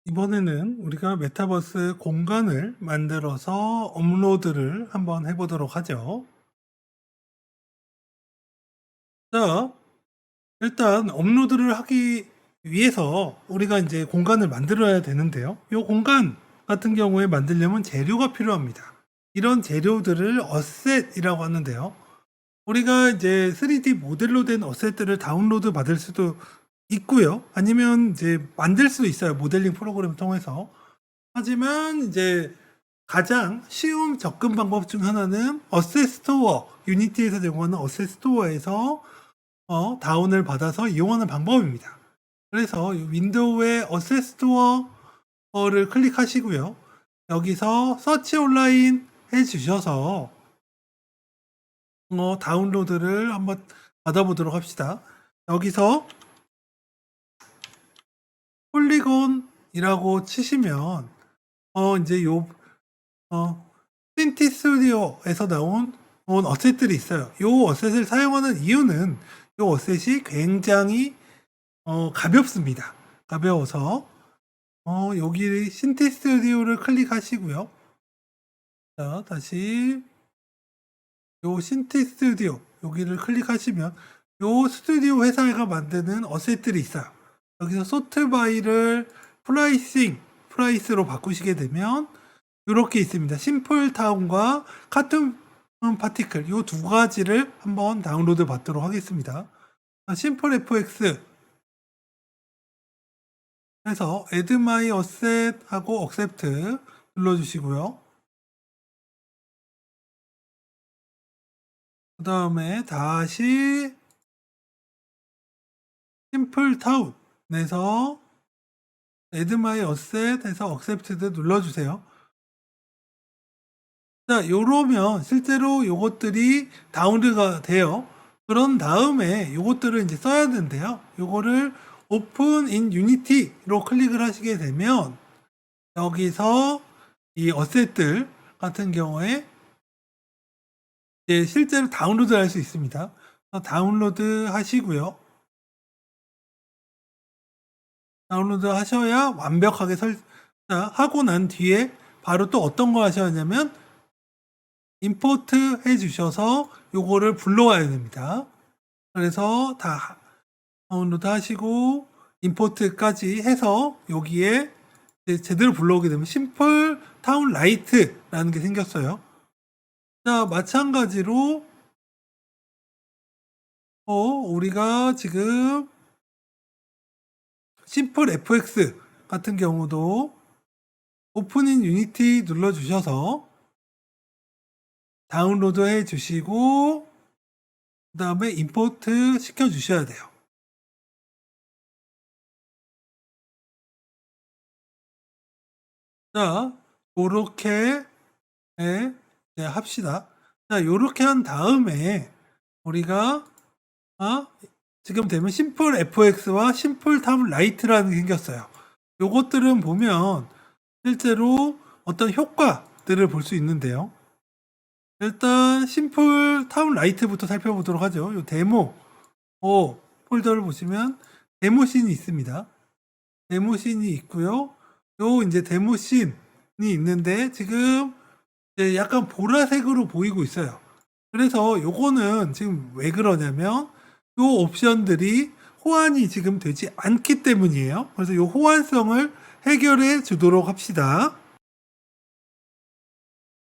이번에는 우리가 메타버스 공간을 만들어서 업로드를 한번 해보도록 하죠. 자, 일단 업로드를 하기 위해서 우리가 이제 공간을 만들어야 되는데요. 이 공간 같은 경우에 만들려면 재료가 필요합니다. 이런 재료들을 어셋이라고 하는데요. 우리가 이제 3D 모델로 된 어셋들을 다운로드 받을 수도 있고요. 아니면 이제 만들 수도 있어요. 모델링 프로그램을 통해서. 하지만 이제 가장 쉬운 접근 방법 중 하나는 어셋 스토어, 유니티에서 제공하는 어셋 스토어에서 다운을 받아서 이용하는 방법입니다. 그래서 윈도우의 어셋 스토어를 클릭하시고요. 여기서 서치 온라인 해주셔서 다운로드를 한번 받아보도록 합시다. 여기서 폴리곤이라고 치시면 이제 신티 스튜디오에서 나온 어셋들이 있어요. 이 어셋을 사용하는 이유는 이 어셋이 굉장히 가볍습니다. 가벼워서 여기 신티 스튜디오를 클릭하시고요. 자, 다시 요 신티 스튜디오 여기를 클릭하시면 요 스튜디오 회사가 만드는 어셋들이 있어요. 여기서 소트 바이를 프라이스로 바꾸시게 되면 이렇게 있습니다. 심플 타운과 카툰 파티클 이 두 가지를 한번 다운로드 받도록 하겠습니다. 심플 FX 해서 add my asset 하고 accept 눌러주시고요. 그 다음에 다시 심플 타운에서 add my asset 해서 accept 눌러주세요. 자, 요러면 실제로 요것들이 다운로드가 돼요. 그런 다음에 요것들을 이제 써야 되는데요. 요거를 오픈 인 유니티로 클릭을 하시게 되면 여기서 이 어셋들 같은 경우에 이제 실제로 다운로드 할 수 있습니다. 다운로드 하시고요. 다운로드 하셔야 완벽하게 하고 난 뒤에 바로 또 어떤 거 하셔야 하냐면 임포트 해주셔서 요거를 불러와야 됩니다. 그래서 다 다운로드 하시고 임포트까지 해서 여기에 제대로 불러오게 되면 심플 타운 라이트라는 게 생겼어요. 자, 마찬가지로 우리가 지금 심플 FX 같은 경우도 오픈인 유니티 눌러주셔서 다운로드 해주시고 그 다음에 임포트 시켜주셔야 돼요. 자, 요렇게 합시다. 자, 요렇게 한 다음에 우리가 지금 되면 심플 FX와 심플 탑 라이트라는 게 생겼어요. 요것들은 보면 실제로 어떤 효과들을 볼 수 있는데요. 일단 심플 타운 라이트부터 살펴보도록 하죠. 요 데모 폴더를 보시면 데모씬이 있습니다. 데모씬이 있고요. 요 이제 데모씬이 있는데 지금 이제 약간 보라색으로 보이고 있어요. 그래서 요거는 지금 왜 그러냐면 요 옵션들이 호환이 지금 되지 않기 때문이에요. 그래서 요 호환성을 해결해 주도록 합시다.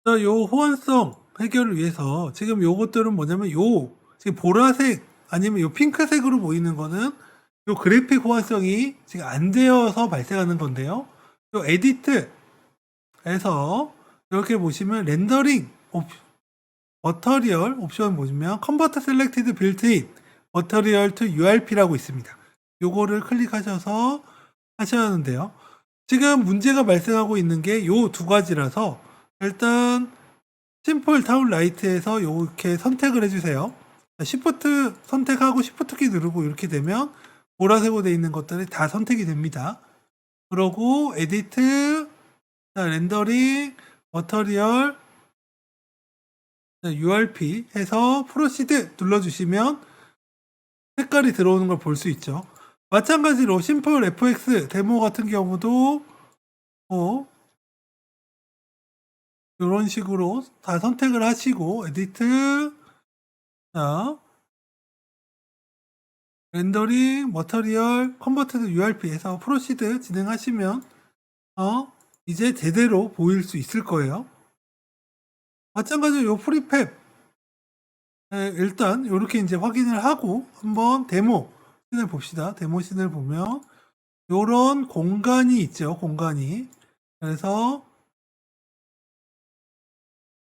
자, 요 호환성 해결을 위해서 지금 요것들은 뭐냐면 요 지금 보라색 아니면 요 핑크색으로 보이는 거는 요 그래픽 호환성이 지금 안 되어서 발생하는 건데요. 요 에디트에서 이렇게 보시면 렌더링 머터리얼 옵션 보시면 컨버터 셀렉티드 빌트인 머터리얼 투 URP라고 있습니다. 요거를 클릭하셔서 하셔야 하는데요. 지금 문제가 발생하고 있는 게 요 두 가지라서 일단 심플 타운 라이트에서 이렇게 선택을 해주세요. 시프트 선택하고 시프트 키 누르고 이렇게 되면 보라색으로 되어 있는 것들이 다 선택이 됩니다. 그러고 에디트, 렌더링, 머터리얼, URP 해서 프로시드 눌러주시면 색깔이 들어오는 걸 볼 수 있죠. 마찬가지로 심플 FX 데모 같은 경우도 요런 식으로 다 선택을 하시고 에디트, 자, 렌더링, 머터리얼, 컨버터드 URP에서 프로시드 진행하시면 이제 제대로 보일 수 있을 거예요. 마찬가지로 요 프리팹 일단 요렇게 이제 확인을 하고 한번 데모 씬을 봅시다. 데모 씬을 보면 요런 공간이 있죠. 공간이. 그래서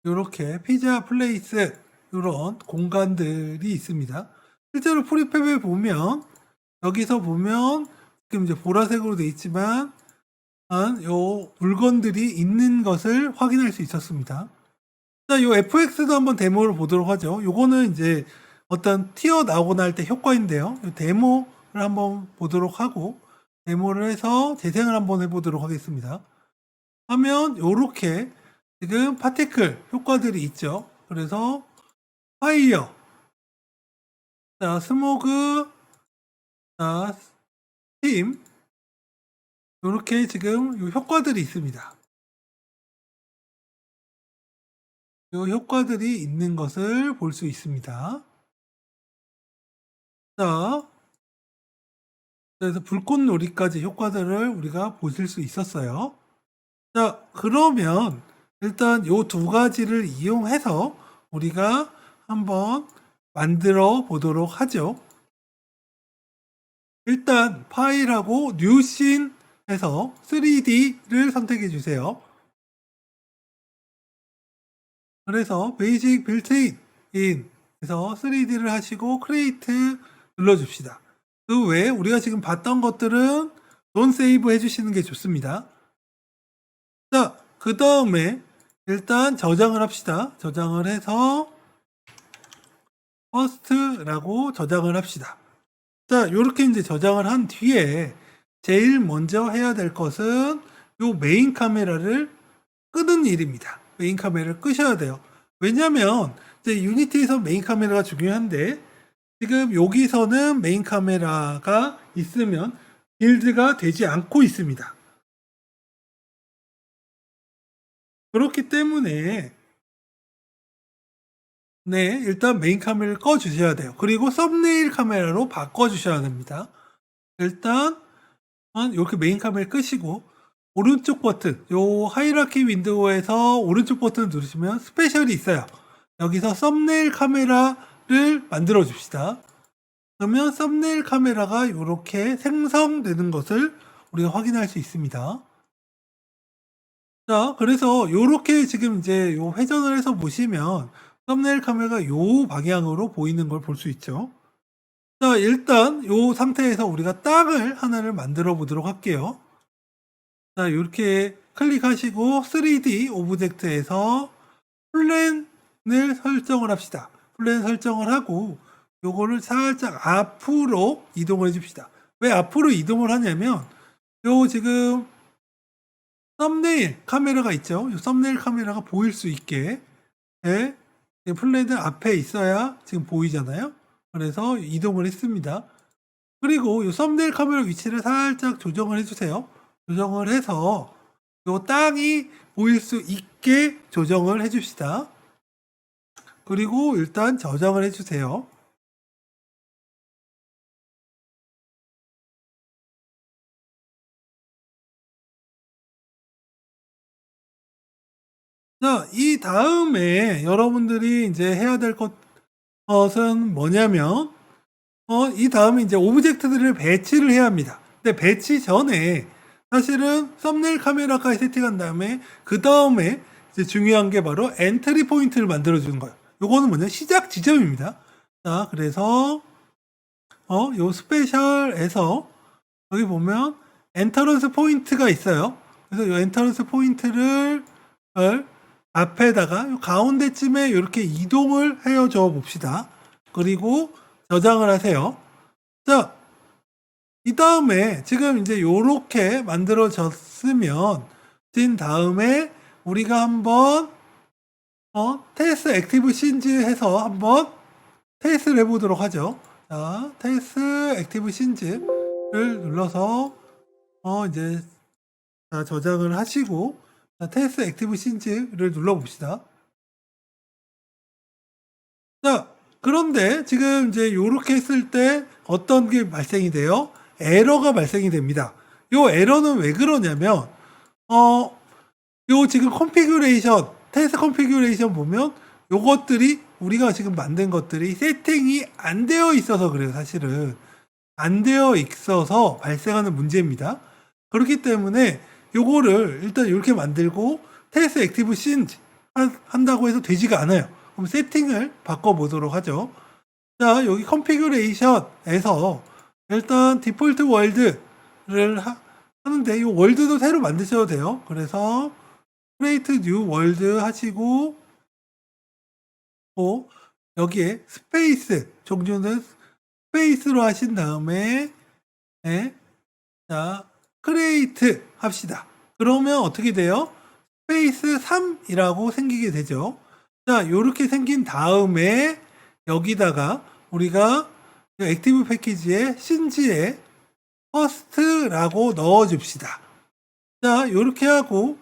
요렇게 피자 플레이스 요런 공간들이 있습니다. 실제로 프리팹을 보면 여기서 보면 지금 이제 보라색으로 되어 있지만 요 물건들이 있는 것을 확인할 수 있었습니다. 자, 요 FX도 한번 데모를 보도록 하죠. 요거는 이제 어떤 튀어 나오거나 할 때 효과인데요. 요 데모를 한번 보도록 하고 데모를 해서 재생을 한번 해보도록 하겠습니다. 하면 요렇게 지금 파티클 효과들이 있죠. 그래서 파이어, 자, 스모그, 자, 스팀 요렇게 지금 요 효과들이 있습니다. 요 효과들이 있는 것을 볼 수 있습니다. 자, 그래서 불꽃놀이까지 효과들을 우리가 보실 수 있었어요. 자, 그러면 일단 요 두 가지를 이용해서 우리가 한번 만들어 보도록 하죠. 일단 파일하고 뉴씬에서 3D를 선택해 주세요. 그래서 베이직 빌트인에서 3D를 하시고 크리에이트 눌러줍시다. 그 외에 우리가 지금 봤던 것들은 논 세이브 해주시는 게 좋습니다. 자, 그 다음에 일단 저장을 합시다. 저장을 해서 퍼스트라고 저장을 합시다. 자, 요렇게 이제 저장을 한 뒤에 제일 먼저 해야 될 것은 요 메인 카메라를 끄는 일입니다. 메인 카메라를 끄셔야 돼요. 왜냐면 이제 유니티에서 메인 카메라가 중요한데 지금 여기서는 메인 카메라가 있으면 빌드가 되지 않고 있습니다. 그렇기 때문에 네, 일단 메인 카메라를 꺼 주셔야 돼요. 그리고 썸네일 카메라로 바꿔 주셔야 됩니다. 일단 이렇게 메인 카메라 끄시고 오른쪽 버튼, 요 하이라키 윈도우에서 오른쪽 버튼 누르시면 스페셜이 있어요. 여기서 썸네일 카메라를 만들어 줍시다. 그러면 썸네일 카메라가 이렇게 생성되는 것을 우리가 확인할 수 있습니다. 자, 그래서 요렇게 지금 이제 요 회전을 해서 보시면 썸네일 카메라가 요 방향으로 보이는 걸 볼 수 있죠. 자, 일단 요 상태에서 우리가 땅을 하나를 만들어 보도록 할게요. 자, 이렇게 클릭하시고 3D 오브젝트에서 플랜을 설정을 합시다. 플랜 설정을 하고 요거를 살짝 앞으로 이동을 해줍시다. 왜 앞으로 이동을 하냐면 요 지금 썸네일 카메라가 있죠. 요 썸네일 카메라가 보일 수 있게 플랜은 앞에 있어야 지금 보이잖아요. 그래서 이동을 했습니다. 그리고 요 썸네일 카메라 위치를 살짝 조정을 해주세요. 조정을 해서 요 땅이 보일 수 있게 조정을 해줍시다. 그리고 일단 저장을 해주세요. 자, 이 다음에 여러분들이 이제 해야 될 것은 뭐냐면, 이 다음에 이제 오브젝트들을 배치를 해야 합니다. 근데 배치 전에 사실은 썸네일 카메라까지 세팅한 다음에 그 다음에 이제 중요한 게 바로 엔트리 포인트를 만들어 주는 거예요. 요거는 뭐냐? 시작 지점입니다. 자, 그래서 요 스페셜에서 여기 보면 엔터런스 포인트가 있어요. 그래서 요 엔터런스 포인트를 앞에다가 요 가운데쯤에 이렇게 이동을 해줘 봅시다. 그리고 저장을 하세요. 자, 이 다음에 지금 이제 요렇게 만들어졌으면 진 다음에 우리가 한번 테스트 액티브 씬즈 해서 한번 테스트를 해보도록 하죠. 자, 테스트 액티브 씬즈를 눌러서 이제 자, 저장을 하시고 자, 테스트 액티브 씬즈를 눌러봅시다. 자, 그런데 지금 이제 요렇게 했을 때 어떤 게 발생이 돼요? 에러가 발생이 됩니다. 요 에러는 왜 그러냐면 어 요 지금 컨피규레이션 테스트 컨피규레이션 보면 요것들이 우리가 지금 만든 것들이 세팅이 안 되어 있어서 그래요. 사실은 안 되어 있어서 발생하는 문제입니다. 그렇기 때문에 요거를 일단 이렇게 만들고 테스트 액티브 씬 한다고 해서 되지가 않아요. 그럼 세팅을 바꿔보도록 하죠. 자, 여기 컨피규레이션에서 일단 디폴트 월드를 하는데 이 월드도 새로 만드셔도 돼요. 그래서 create new world 하시고 여기에 스페이스 종류는 스페이스로 하신 다음에 네, 자 create 합시다. 그러면 어떻게 돼요? 스페이스 3이라고 생기게 되죠. 자, 요렇게 생긴 다음에 여기다가 우리가 액티브 패키지에 신지에 first라고 넣어줍시다. 자, 요렇게 하고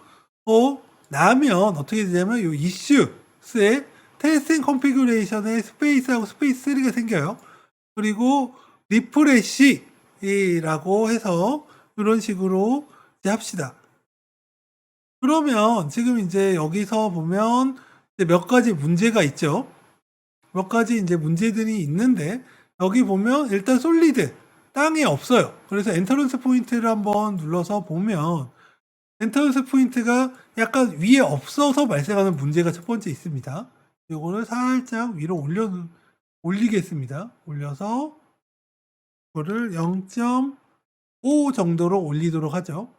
나면 어떻게 되냐면 요 issues에 testing configuration에 스페이스하고 스페이스 3가 생겨요. 그리고 리프레시라고 해서 이런 식으로 이제 합시다. 그러면 지금 이제 여기서 보면 이제 몇 가지 문제가 있죠. 몇 가지 이제 문제들이 있는데 여기 보면 일단 솔리드 땅에 없어요. 그래서 엔터런스 포인트를 한번 눌러서 보면 엔터런스 포인트가 약간 위에 없어서 발생하는 문제가 첫 번째 있습니다. 이거를 살짝 위로 올리겠습니다. 올려서 이거를 0.5 정도로 올리도록 하죠.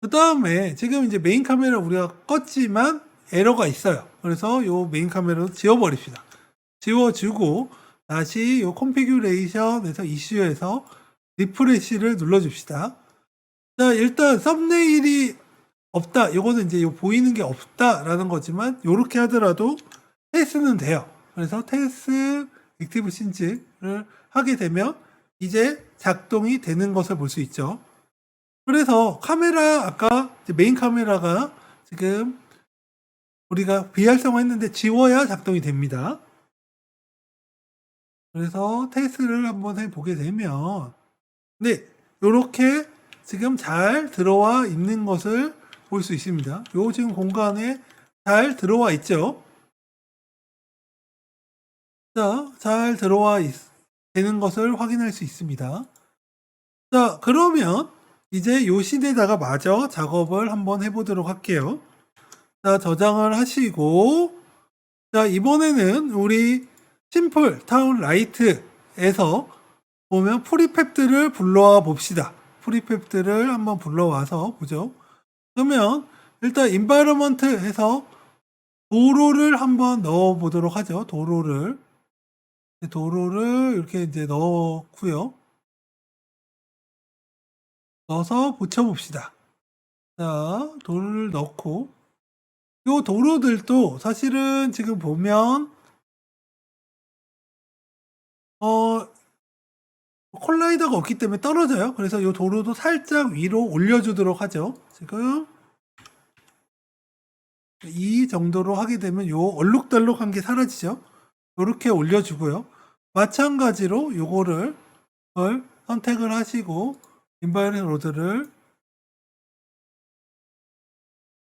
그 다음에 지금 이제 메인 카메라 우리가 껐지만 에러가 있어요. 그래서 요 메인 카메라도 지워버립시다. 지워주고 다시 요 컨피규레이션에서 이슈에서 리프레시를 눌러줍시다. 자, 일단 썸네일이 없다. 이거는 이제 보이는 게 없다라는 거지만 요렇게 하더라도 테스트는 돼요. 그래서 테스트 액티브 씬즈를 하게 되면 이제 작동이 되는 것을 볼 수 있죠. 그래서 카메라 아까 메인 카메라가 지금 우리가 비활성화했는데 지워야 작동이 됩니다. 그래서 테스트를 한번 해보게 되면 네, 요렇게 지금 잘 들어와 있는 것을 볼 수 있습니다. 요 지금 공간에 잘 들어와 있죠. 자, 잘 들어와 되는 것을 확인할 수 있습니다. 자, 그러면 이제 요 시대에다가 마저 작업을 한번 해보도록 할게요. 자, 저장을 하시고 자, 이번에는 우리 심플 타운 라이트에서 보면 프리팹들을 불러와 봅시다. 프리팹들을 한번 불러와서 보죠. 그러면 일단 인바이러먼트 해서 도로를 한번 넣어 보도록 하죠. 도로를 이렇게 이제 넣고요. 넣어서 붙여봅시다. 자, 도로를 넣고 요 도로들도 사실은 지금 보면 콜라이더가 없기 때문에 떨어져요. 그래서 요 도로도 살짝 위로 올려주도록 하죠. 지금 이 정도로 하게 되면 요 얼룩덜룩한 게 사라지죠. 요렇게 올려주고요. 마찬가지로 요거를 선택을 하시고 인바이런 로드를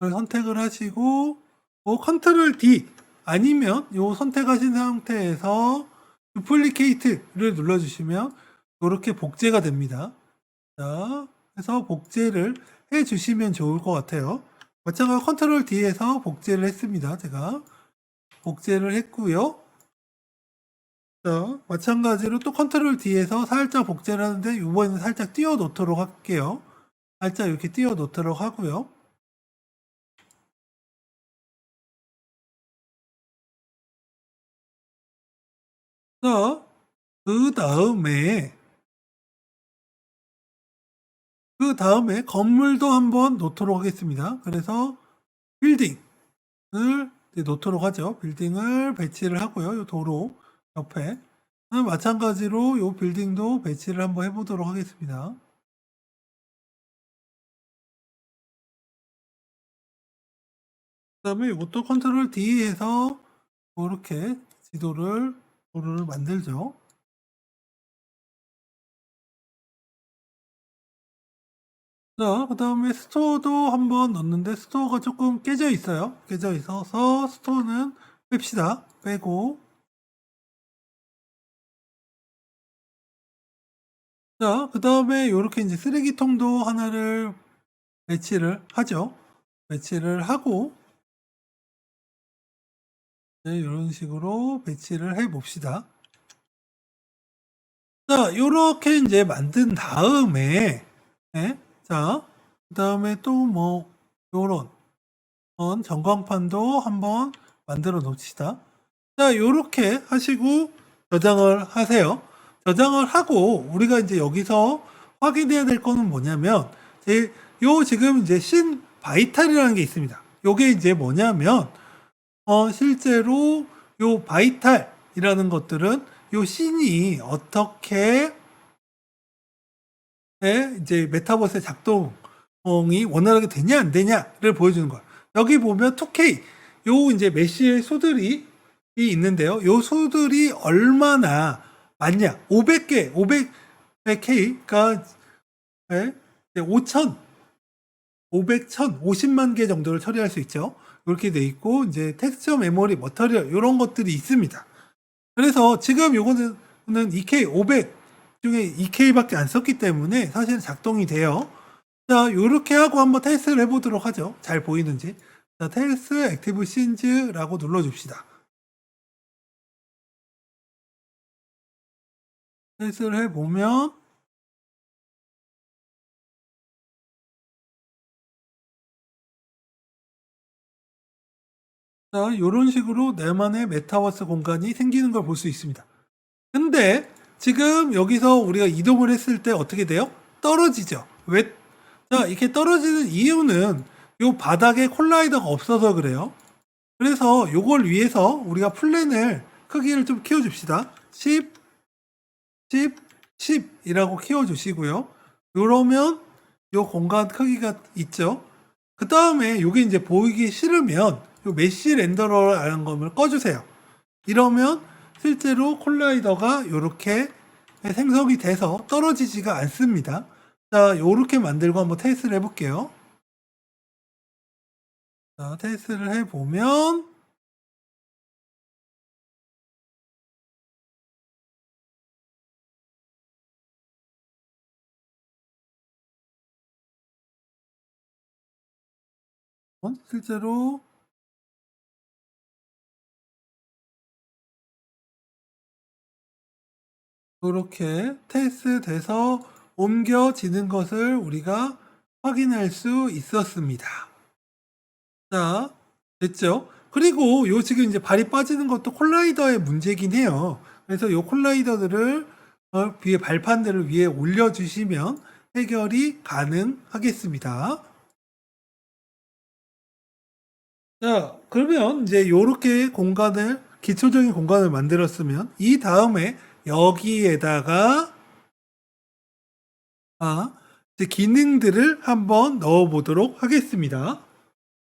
선택을 하시고 컨트롤 D 아니면 요 선택하신 상태에서 두플리케이트를 눌러주시면 이렇게 복제가 됩니다. 자, 그래서 복제를 해주시면 좋을 것 같아요. 마찬가지로 컨트롤 D에서 복제를 했습니다. 제가 복제를 했고요. 자, 마찬가지로 또 컨트롤 D에서 살짝 복제를 하는데 이번에는 살짝 띄워 놓도록 할게요. 살짝 이렇게 띄워 놓도록 하고요. 자, 그 다음에 건물도 한번 놓도록 하겠습니다. 그래서 빌딩을 놓도록 하죠. 빌딩을 배치를 하고요. 이 도로 옆에 마찬가지로 이 빌딩도 배치를 한번 해보도록 하겠습니다. 그다음에 이것도 컨트롤 D 해서 이렇게 도로를 만들죠. 자, 그다음에 스토어도 한번 넣었는데 스토어가 조금 깨져 있어요. 깨져 있어서 스토어는 뺍시다. 빼고 자, 그다음에 요렇게 인제 쓰레기통도 하나를 배치를 하죠. 배치를 하고 네 요런 식으로 배치를 해 봅시다. 자, 요렇게 인제 만든 다음에 예 자 그다음에 또 뭐 요런 전광판도 한번 만들어 놓읍시다. 자, 요렇게 하시고 저장을 하세요. 저장을 하고 우리가 인제 여기서 확인해야 될 거는 뭐냐면 요 지금 이제 신 바이탈이라는 게 있습니다. 요게 이제 뭐냐면 실제로 요 바이탈이라는 것들은 요 씬이 어떻게 이제 메타버스의 작동이 원활하게 되냐 안 되냐를 보여주는 거예요. 여기 보면 2K 요 인제 메시의 수들이 있는데요. 요 수들이 얼마나 많냐 500개 500K가 예 이제 5,000 500, 1,000, 50만 개 정도를 처리할 수 있죠. 요렇게 돼 있고 인제 텍스처 메모리 머터리얼 요런 것들이 있습니다. 그래서 지금 요거는 2K 500 중에 2K 밖에 안 썼기 때문에 사실은 작동이 돼요. 자, 요렇게 하고 한번 테스트를 해 보도록 하죠. 잘 보이는지. 자, 테스트 액티브 씬즈라고 눌러 줍시다. 테스트를 해 보면 자, 요런 식으로 내만의 메타버스 공간이 생기는 걸 볼 수 있습니다. 근데 지금 여기서 우리가 이동을 했을 때 어떻게 돼요? 떨어지죠. 왜? 자, 이렇게 떨어지는 이유는 요 바닥에 콜라이더가 없어서 그래요. 그래서 요걸 위해서 우리가 플랜을 크기를 좀 키워 줍시다. 10, 10, 10 이라고 키워 주시고요. 요러면 요 공간 크기가 있죠. 그다음에 요게 인제 보이기 싫으면 요 메시 렌더러라는 거를 꺼 주세요. 이러면 실제로 콜라이더가 요렇게 생성이 돼서 떨어지지가 않습니다. 자, 요렇게 만들고 한번 테스트를 해 볼게요. 자, 테스트를 해 보면 실제로 요렇게 테스트돼서 옮겨지는 것을 우리가 확인할 수 있었습니다. 자, 됐죠? 그리고 요 지금 이제 발이 빠지는 것도 콜라이더의 문제긴 해요. 그래서 요 콜라이더들을 위에 발판들을 위에 올려주시면 해결이 가능하겠습니다. 자, 그러면 이제 요렇게 공간을 기초적인 공간을 만들었으면 이 다음에 여기에다가 이제 기능들을 한번 넣어 보도록 하겠습니다.